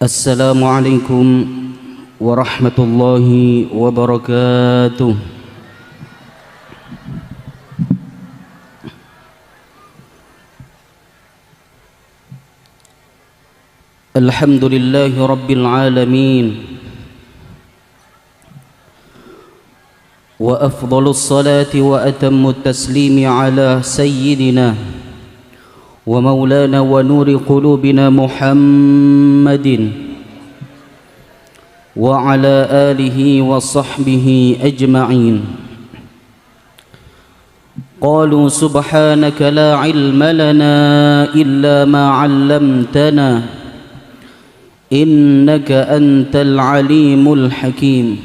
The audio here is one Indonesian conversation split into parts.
Assalamualaikum warahmatullahi wabarakatuh. Alhamdulillahi rabbil alamin. Wa afdalus salati wa atammut taslimi ala sayyidina wa maulana wa nuri qulubina Muhammadin wa ala alihi wa sahbihi ajma'in. Qalu subhanaka la ilma lana illa ma 'allamtana innaka antal alimul hakim.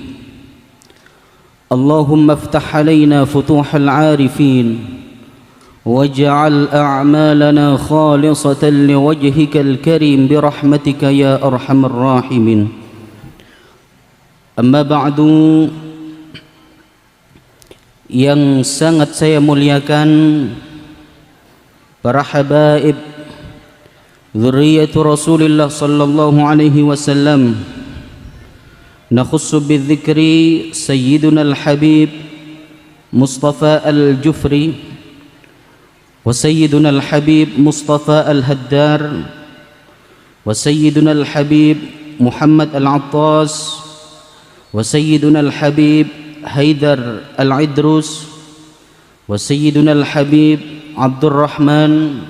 Allahumma iftah alaina futuhal 'arifin waj'al a'malana khalisatan liwajhikal karim birahmatika ya arhamar rahimin. Amma ba'du, yang sangat saya muliakan para habaib dzurriyyatu Rasulillah sallallahu alaihi wasallam, nakhussu bidzikri sayyiduna al-habib Mustafa al-Jufri wa sayyiduna al-habib Mustafa al-Haddar wa sayyiduna al-habib Muhammad al-Attas wa sayyiduna al-habib Haidar al-Idrus wa sayyiduna al-habib Abdurrahman,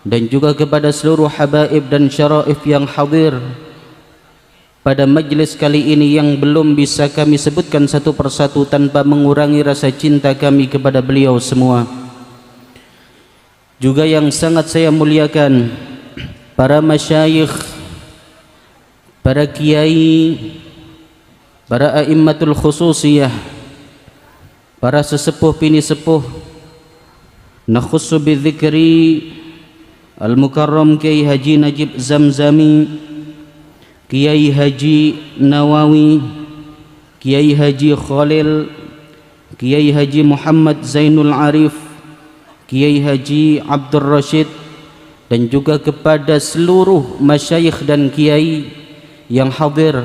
dan juga kepada seluruh habaib dan syaraif yang hadir pada majlis kali ini yang belum bisa kami sebutkan satu persatu tanpa mengurangi rasa cinta kami kepada beliau semua. Juga yang sangat saya muliakan para masyayikh, para kiai, para a'immatul khususiyah, para sesepuh bini sepuh. Nakhussu bidzikri Al-Mukarram Kiai Haji Najib Zamzami, Kiai Haji Nawawi, Kiai Haji Khalil, Kiai Haji Muhammad Zainul Arif, Kiai Haji Abdul Rashid, dan juga kepada seluruh masyayikh dan kiai yang hadir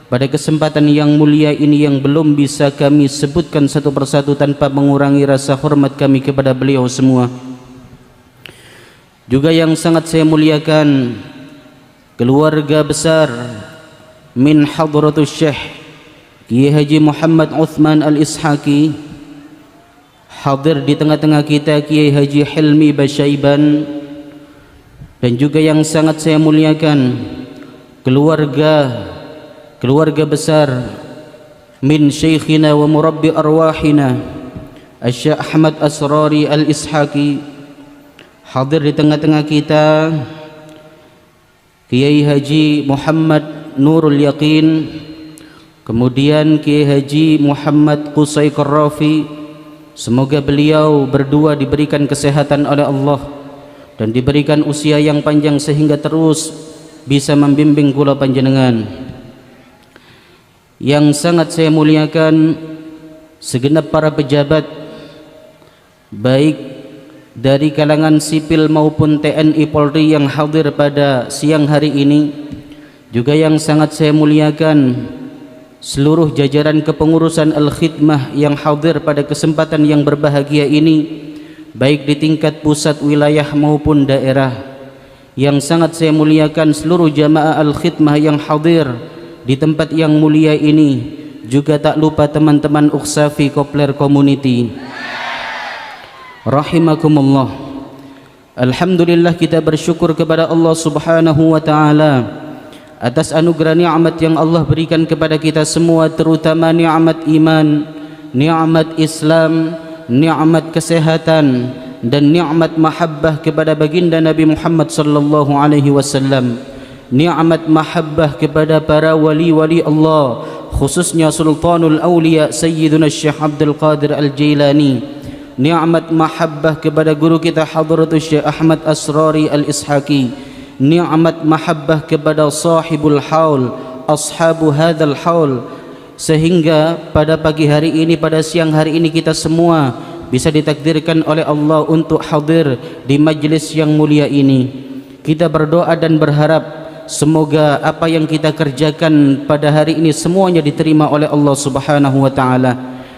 pada kesempatan yang mulia ini yang belum bisa kami sebutkan satu persatu tanpa mengurangi rasa hormat kami kepada beliau semua. Juga yang sangat saya muliakan keluarga besar min hadratus Syekh Kiai Haji Muhammad Uthman Al-Ishaqi, hadir di tengah-tengah kita Kiai Haji Hilmi Basyaiban, dan juga yang sangat saya muliakan keluarga besar min syekhina wa murabbi arwahina Asy-Syaikh Ahmad Asrari Al-Ishaqi, hadir di tengah-tengah kita Kiai Haji Muhammad Nurul Yaqin, kemudian Kiai Haji Muhammad Qusay Qarrafi. Semoga beliau berdua diberikan kesehatan oleh Allah dan diberikan usia yang panjang sehingga terus bisa membimbing kula panjenengan. Yang sangat saya muliakan segenap para pejabat baik dari kalangan sipil maupun TNI Polri yang hadir pada siang hari ini. Juga yang sangat saya muliakan seluruh jajaran kepengurusan Al-Khidmah yang hadir pada kesempatan yang berbahagia ini, baik di tingkat pusat, wilayah maupun daerah. Yang sangat saya muliakan seluruh jamaah Al-Khidmah yang hadir di tempat yang mulia ini. Juga tak lupa teman-teman Uksafi Kopler Community, rahimakumullah. Alhamdulillah, kita bersyukur kepada Allah Subhanahu wa ta'ala atas anugerah nikmat yang Allah berikan kepada kita semua, terutama nikmat iman, nikmat Islam, nikmat kesehatan, dan nikmat mahabbah kepada baginda Nabi Muhammad sallallahu alaihi wasallam, nikmat mahabbah kepada para wali-wali Allah, khususnya Sultanul Auliya Sayyiduna Syekh Abdul Qadir Al-Jailani, nikmat mahabbah kepada guru kita Hadratus Syekh Ahmad Asrari Al-Ishaqi, nikmat mahabbah kepada sahibul haul, ashabu hadzal haul, sehingga pada pagi hari ini, pada siang hari ini kita semua bisa ditakdirkan oleh Allah untuk hadir di majlis yang mulia ini. Kita berdoa dan berharap semoga apa yang kita kerjakan pada hari ini semuanya diterima oleh Allah Subhanahu wa taala,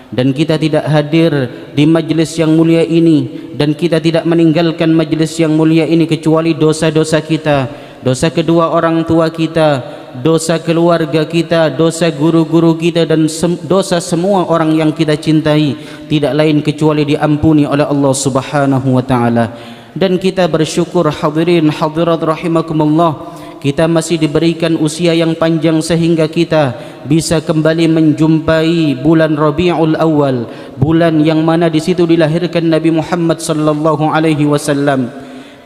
dan kita tidak hadir di majlis yang mulia ini dan kita tidak meninggalkan majlis yang mulia ini kecuali dosa-dosa kita, dosa kedua orang tua kita, dosa keluarga kita, dosa guru-guru kita, dan dosa semua orang yang kita cintai tidak lain kecuali diampuni oleh Allah Subhanahu wa taala. Dan kita bersyukur hadirin hadirat rahimakumullah, kita masih diberikan usia yang panjang sehingga kita bisa kembali menjumpai bulan Rabiul Awal, bulan yang mana di situ dilahirkan Nabi Muhammad sallallahu alaihi wasallam.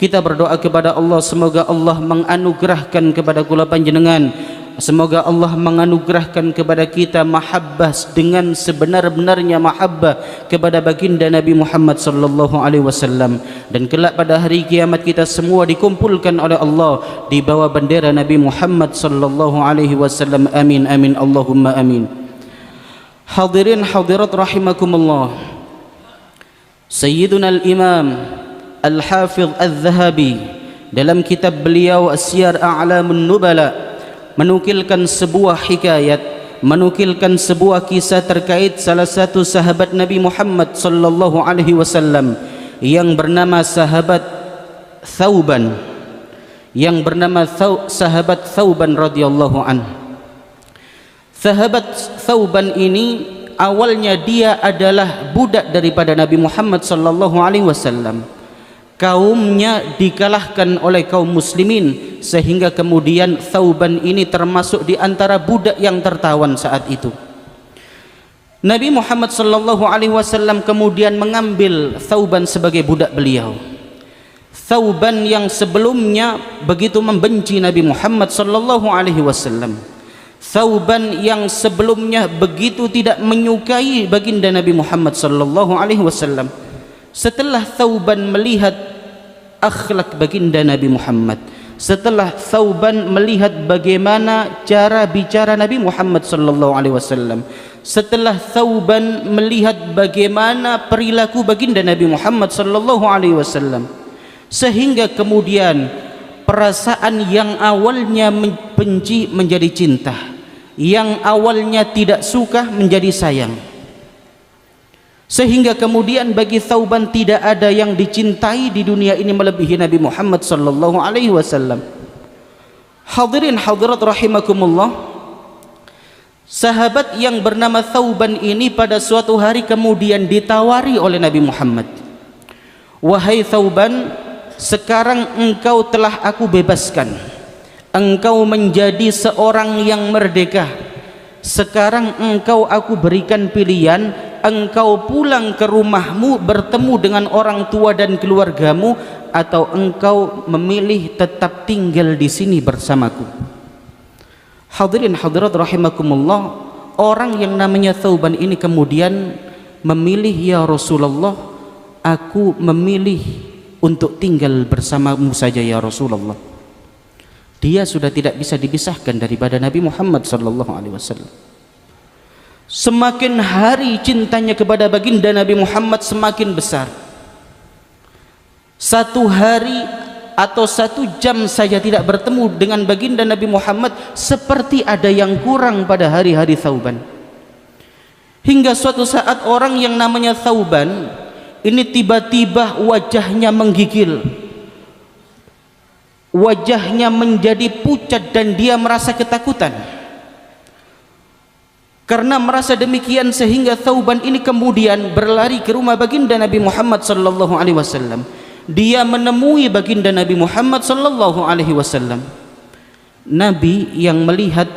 Kita berdoa kepada Allah semoga Allah menganugerahkan kepada kula panjenengan, semoga Allah menganugerahkan kepada kita mahabbah dengan sebenar-benarnya mahabbah kepada baginda Nabi Muhammad sallallahu alaihi wasallam, dan kelak pada hari kiamat kita semua dikumpulkan oleh Allah di bawah bendera Nabi Muhammad sallallahu alaihi wasallam. Amin amin Allahumma amin. Hadirin hadirat rahimakumullah, Sayyiduna al-Imam Al-Hafidh Al-Zahabi dalam kitab beliau Siyar A'lamun Nubala menukilkan sebuah hikayat, menukilkan sebuah kisah terkait salah satu sahabat Nabi Muhammad sallallahu alaihi wasallam yang bernama sahabat Thauban, sahabat Thauban radhiyallahu anhu. Sahabat Thauban ini awalnya dia adalah budak daripada Nabi Muhammad sallallahu alaihi wasallam. Kaumnya dikalahkan oleh kaum muslimin sehingga kemudian Thauban ini termasuk di antara budak yang tertawan saat itu. Nabi Muhammad sallallahu alaihi wasallam kemudian mengambil Thauban sebagai budak beliau. Thauban yang sebelumnya begitu membenci Nabi Muhammad sallallahu alaihi wasallam, Thauban yang sebelumnya begitu tidak menyukai baginda Nabi Muhammad sallallahu alaihi wasallam, setelah Thauban melihat akhlak baginda Nabi Muhammad, setelah Thauban melihat bagaimana cara bicara Nabi Muhammad sallallahu alaihi wasallam, setelah Thauban melihat bagaimana perilaku baginda Nabi Muhammad sallallahu alaihi wasallam, sehingga kemudian perasaan yang awalnya benci menjadi cinta, yang awalnya tidak suka menjadi sayang, sehingga kemudian bagi Thauban tidak ada yang dicintai di dunia ini melebihi Nabi Muhammad sallallahu alaihi wasallam. Hadirin hadirat rahimakumullah, sahabat yang bernama Thauban ini pada suatu hari kemudian ditawari oleh Nabi Muhammad, "Wahai Thauban, sekarang engkau telah aku bebaskan, engkau menjadi seorang yang merdeka. Sekarang engkau aku berikan pilihan, engkau pulang ke rumahmu bertemu dengan orang tua dan keluargamu, atau engkau memilih tetap tinggal di sini bersamaku." Hadirin hadirat rahimakumullah, orang yang namanya Thauban ini kemudian memilih, "Ya Rasulullah, aku memilih untuk tinggal bersamamu saja ya Rasulullah." Dia sudah tidak bisa dipisahkan daripada Nabi Muhammad sallallahu alaihi wasallam. Semakin hari cintanya kepada baginda Nabi Muhammad semakin besar. Satu hari atau 1 jam saja tidak bertemu dengan baginda Nabi Muhammad seperti ada yang kurang pada hari-hari Thauban. Hingga suatu saat orang yang namanya Thauban ini tiba-tiba wajahnya menggigil, wajahnya menjadi pucat dan dia merasa ketakutan. Karena merasa demikian sehingga Thauban ini kemudian berlari ke rumah baginda Nabi Muhammad sallallahu alaihi wasallam. Dia menemui baginda Nabi Muhammad sallallahu alaihi wasallam. Nabi yang melihat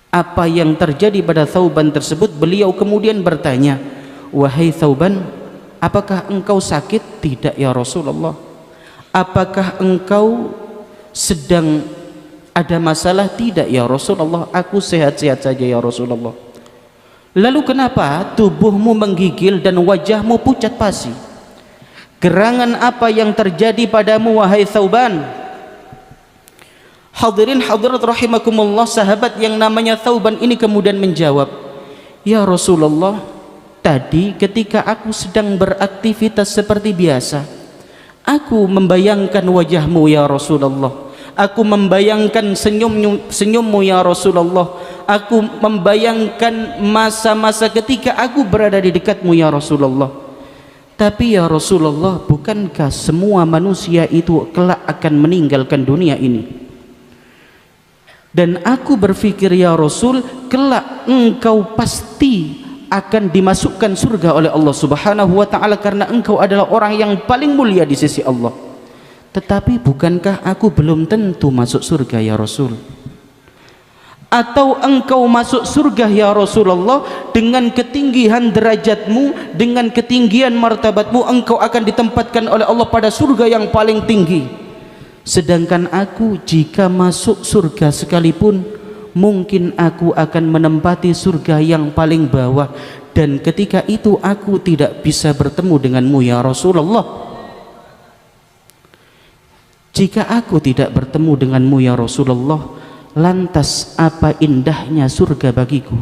apa yang terjadi pada Thauban tersebut, beliau kemudian bertanya, "Wahai Thauban, apakah engkau sakit?" "Tidak ya Rasulullah." "Apakah engkau sedang ada masalah?" "Tidak ya Rasulullah, aku sehat-sehat saja ya Rasulullah." "Lalu kenapa tubuhmu menggigil dan wajahmu pucat pasi? Gerangan apa yang terjadi padamu wahai Thauban?" Hadirin hadirat rahimakumullah, sahabat yang namanya Thauban ini kemudian menjawab, "Ya Rasulullah, tadi ketika aku sedang beraktivitas seperti biasa, aku membayangkan wajahmu ya Rasulullah. Aku membayangkan senyummu ya Rasulullah. Aku membayangkan masa-masa ketika aku berada di dekatmu ya Rasulullah. Tapi ya Rasulullah, bukankah semua manusia itu kelak akan meninggalkan dunia ini? Dan aku berpikir ya Rasul, kelak engkau pasti akan dimasukkan surga oleh Allah Subhanahu wa ta'ala, karena engkau adalah orang yang paling mulia di sisi Allah. Tetapi bukankah aku belum tentu masuk surga ya Rasul? Atau engkau masuk surga ya Rasulullah dengan ketinggian derajatmu, dengan ketinggian martabatmu, engkau akan ditempatkan oleh Allah pada surga yang paling tinggi. Sedangkan aku jika masuk surga sekalipun, mungkin aku akan menempati surga yang paling bawah, dan ketika itu aku tidak bisa bertemu denganmu ya Rasulullah. Jika aku tidak bertemu denganmu ya Rasulullah, lantas apa indahnya surga bagiku?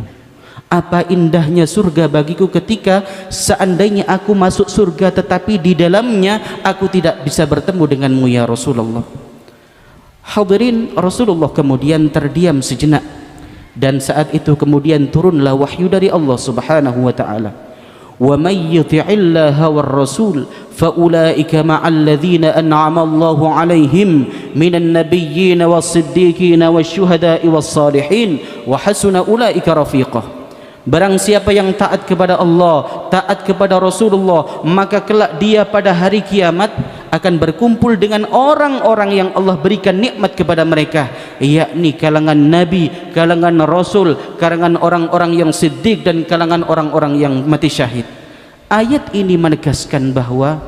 Apa indahnya surga bagiku ketika seandainya aku masuk surga tetapi di dalamnya aku tidak bisa bertemu denganmu ya Rasulullah. Hadirin, Rasulullah kemudian terdiam sejenak, dan saat itu kemudian turunlah wahyu dari Allah Subhanahu wa ta'ala. Wa may yuti'illaha war rasul fa ulaika ma'al ladzina an'ama Allahu 'alaihim minan nabiyyin was-siddiqin wasyuhada'i was-salihin wa hasuna ulaika rafiqah. Barang siapa yang taat kepada Allah, taat kepada Rasulullah, maka kelak dia pada hari kiamat akan berkumpul dengan orang-orang yang Allah berikan nikmat kepada mereka, yakni kalangan nabi, kalangan rasul, kalangan orang-orang yang siddiq, dan kalangan orang-orang yang mati syahid. Ayat ini menegaskan bahwa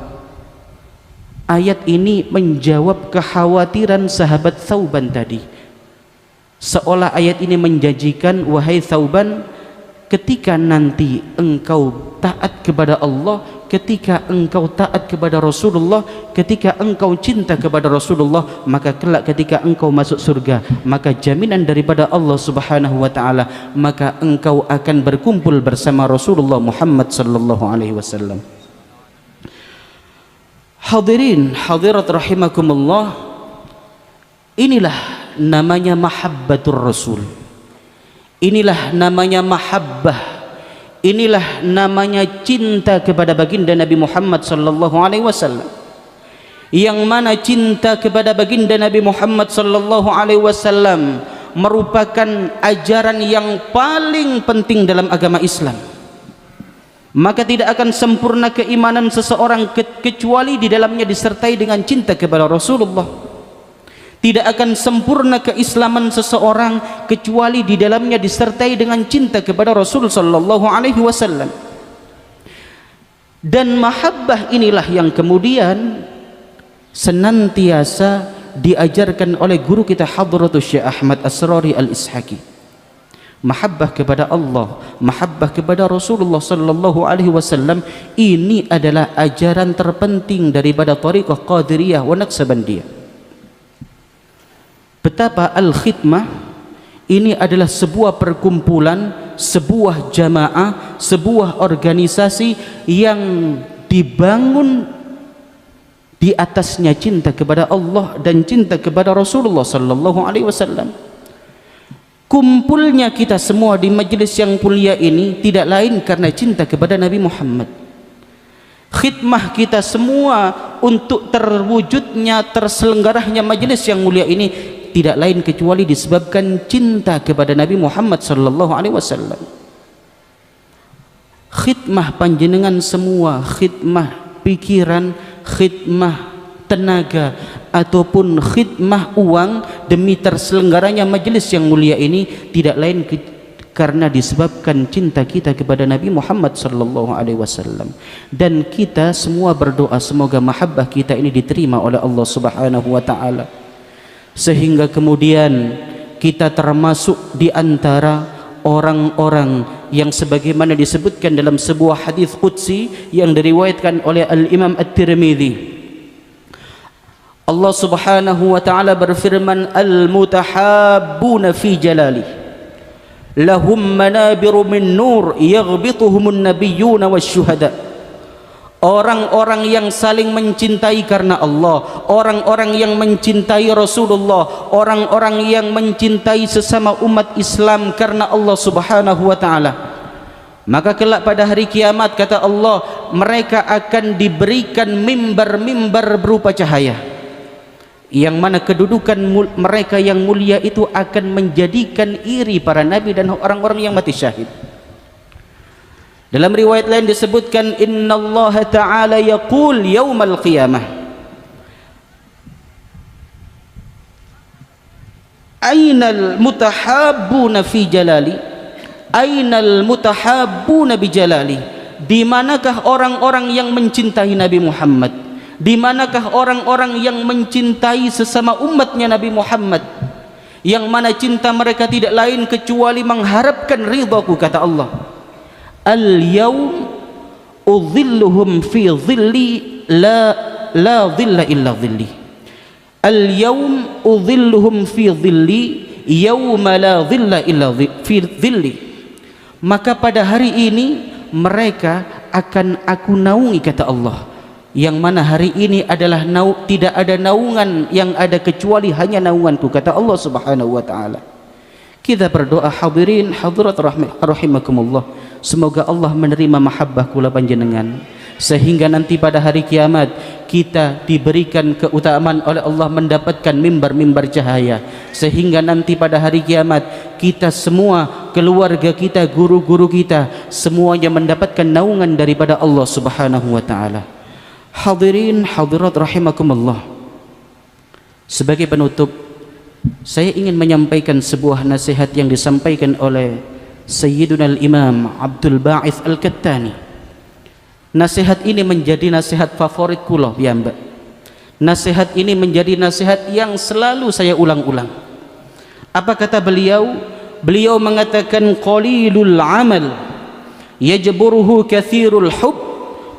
ayat ini menjawab kekhawatiran sahabat Thauban tadi. Seolah ayat ini menjanjikan, wahai Thauban, ketika nanti engkau taat kepada Allah, ketika engkau taat kepada Rasulullah, ketika engkau cinta kepada Rasulullah, maka kelak ketika engkau masuk surga, maka jaminan daripada Allah Subhanahu wa ta'ala, maka engkau akan berkumpul bersama Rasulullah Muhammad sallallahu alaihi wasallam. Hadirin hadirat rahimakumullah, inilah namanya mahabbatur Rasul. Inilah namanya mahabbah. Inilah namanya cinta kepada baginda Nabi Muhammad sallallahu alaihi wasallam. Yang mana cinta kepada baginda Nabi Muhammad sallallahu alaihi wasallam merupakan ajaran yang paling penting dalam agama Islam. Maka tidak akan sempurna keimanan seseorang kecuali di dalamnya disertai dengan cinta kepada Rasulullah. Tidak akan sempurna keislaman seseorang kecuali di dalamnya disertai dengan cinta kepada Rasul sallallahu alaihi wasallam. Dan mahabbah inilah yang kemudian senantiasa diajarkan oleh guru kita Hadratus Syekh Ahmad Asrari Al-Ishaqi. Mahabbah kepada Allah, mahabbah kepada Rasulullah sallallahu alaihi wasallam, ini adalah ajaran terpenting daripada thariqah Qadiriyah wa Naqsabandiyah. Betapa al-khidmah ini adalah sebuah perkumpulan, sebuah jamaah, sebuah organisasi yang dibangun di atasnya cinta kepada Allah dan cinta kepada Rasulullah sallallahu alaihi wasallam. Kumpulnya kita semua di majelis yang mulia ini tidak lain karena cinta kepada Nabi Muhammad. Khidmah kita semua untuk terwujudnya, terselenggaranya majelis yang mulia ini tidak lain kecuali disebabkan cinta kepada Nabi Muhammad sallallahu alaihi wasallam. Khidmah panjenengan semua, khidmah pikiran, khidmah tenaga, ataupun khidmah uang demi terselenggaranya majelis yang mulia ini tidak lain karena disebabkan cinta kita kepada Nabi Muhammad sallallahu alaihi wasallam. Dan kita semua berdoa semoga mahabbah kita ini diterima oleh Allah Subhanahu wa taala, sehingga kemudian kita termasuk di antara orang-orang yang sebagaimana disebutkan dalam sebuah hadis qudsi yang diriwayatkan oleh Al-Imam At-Tirmidzi. Allah Subhanahu wa taala berfirman, al-mutahabbuna fi jalali lahum manabiru min nur yaghbituhumun nabiyyuna wasyuhada. orang-orang yang saling mencintai karena Allah, orang-orang yang mencintai Rasulullah, orang-orang yang mencintai sesama umat Islam karena Allah Subhanahu wa taala. Maka kelak pada hari kiamat kata Allah, mereka akan diberikan mimbar-mimbar berupa cahaya, yang mana kedudukan mereka yang mulia itu akan menjadikan iri para nabi dan orang-orang yang mati syahid. Dalam riwayat lain disebutkan, innallaha ta'ala yaqul yaumal qiyamah, ainal mutahabbuna fi jalali, ainal mutahabbuna bi jalali. Di manakah orang-orang yang mencintai Nabi Muhammad? Di manakah orang-orang yang mencintai sesama umatnya Nabi Muhammad, yang mana cinta mereka tidak lain kecuali mengharapkan ridhaku, kata Allah. Al-yawm udhilluhum fi dhilli la dhilla illa dhilli. Al-yawm udhilluhum fi dhilli yawma la dhilla illa fi dhilli. Maka pada hari ini mereka akan aku naungi, kata Allah, yang mana hari ini adalah tidak ada naungan yang ada kecuali hanya naunganku, kata Allah Subhanahu wa taala. Kita berdoa hadirin hadirat rahimakumullah, semoga Allah menerima mahabbah kula panjenengan, sehingga nanti pada hari kiamat kita diberikan keutamaan oleh Allah mendapatkan mimbar-mimbar cahaya, sehingga nanti pada hari kiamat kita semua, keluarga kita, guru-guru kita, semuanya mendapatkan naungan daripada Allah Subhanahu wa taala. Hadirin hadirat rahimakumullah, sebagai penutup saya ingin menyampaikan sebuah nasihat yang disampaikan oleh Sayyiduna al-Imam Abdul Ba'ith Al-Kattani. Nasihat ini menjadi nasihat favorit kula piyambak. Nasihat ini menjadi nasihat yang selalu saya ulang-ulang. Apa kata beliau? Beliau mengatakan, qalilul amal yajburuhu kathirul hub,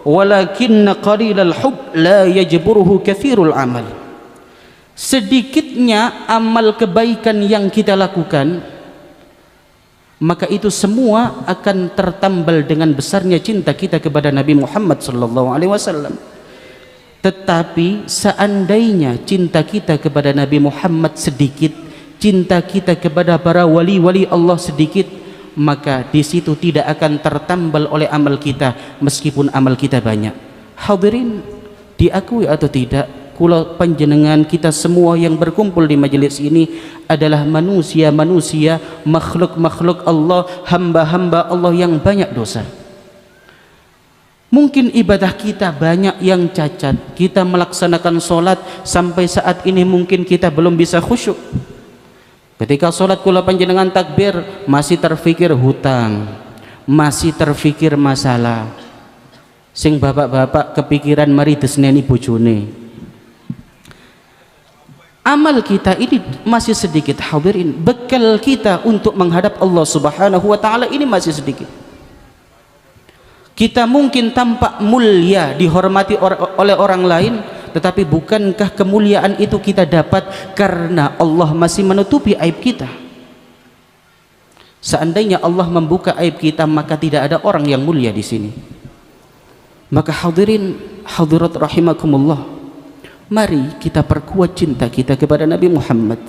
walakinna qalilal hub la yajburuhu kathirul amal. Sedikitnya amal kebaikan yang kita lakukan, maka itu semua akan tertambal dengan besarnya cinta kita kepada Nabi Muhammad SAW. Tetapi seandainya cinta kita kepada Nabi Muhammad sedikit, cinta kita kepada para wali-wali Allah sedikit, maka di situ tidak akan tertambal oleh amal kita meskipun amal kita banyak. Hadirin, diakui atau tidak, kula panjenengan kita semua yang berkumpul di majelis ini adalah manusia-manusia, makhluk-makhluk Allah, hamba-hamba Allah yang banyak dosa. Mungkin ibadah kita banyak yang cacat, kita melaksanakan sholat sampai saat ini mungkin kita belum bisa khusyuk. Ketika sholat kula panjenengan takbir masih terfikir hutang, masih terfikir masalah. Sing bapak-bapak kepikiran mari desneni bojone. Amal kita ini masih sedikit hadirin, bekal kita untuk menghadap Allah Subhanahu wa taala ini masih sedikit. Kita mungkin tampak mulia, dihormati oleh orang lain, tetapi bukankah kemuliaan itu kita dapat karena Allah masih menutupi aib kita? Seandainya Allah membuka aib kita, maka tidak ada orang yang mulia di sini. Maka hadirin hadirat rahimakumullah, mari kita perkuat cinta kita kepada Nabi Muhammad.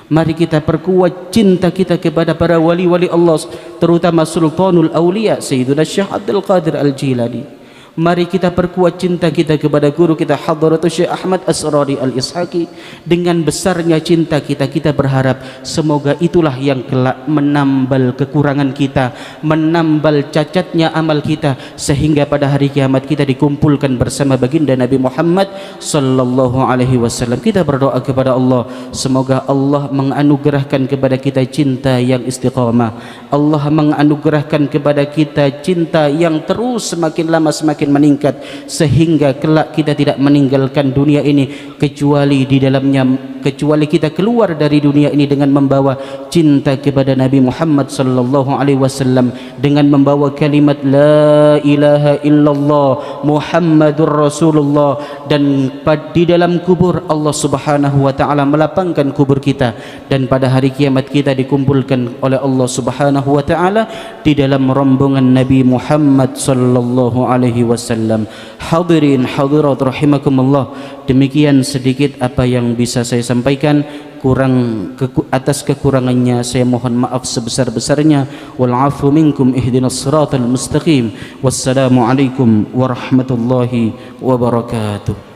Mari kita perkuat cinta kita kepada para wali-wali Allah, terutama Sultanul Aulia Sayyiduna Syekh Abdul Qadir Al-Jilani. Mari kita perkuat cinta kita kepada guru kita Hadratus Syekh Ahmad Asrari Al-Ishaqi. Dengan besarnya cinta kita, kita berharap semoga itulah yang kelak menambal kekurangan kita, menambal cacatnya amal kita, sehingga pada hari kiamat kita dikumpulkan bersama baginda Nabi Muhammad sallallahu alaihi wasallam. Kita berdoa kepada Allah, semoga Allah menganugerahkan kepada kita cinta yang istiqamah. Allah menganugerahkan kepada kita cinta yang terus semakin lama semakin meningkat, sehingga kelak kita tidak meninggalkan dunia ini kecuali di dalamnya, kecuali kita keluar dari dunia ini dengan membawa cinta kepada Nabi Muhammad sallallahu alaihi wasallam, dengan membawa kalimat la ilaha illallah Muhammadur Rasulullah. Dan di dalam kubur Allah Subhanahu wa taala melapangkan kubur kita, dan pada hari kiamat kita dikumpulkan oleh Allah Subhanahu wa taala di dalam rombongan Nabi Muhammad sallallahu alaihi wasallam. wasallam. Hadirin hadirat rahimakumullah, demikian sedikit apa yang bisa saya sampaikan. Atas kekurangannya saya mohon maaf sebesar-besarnya. Wal afu minkum, ihdinas siratal mustaqim. Wassalamu alaikum warahmatullahi wabarakatuh.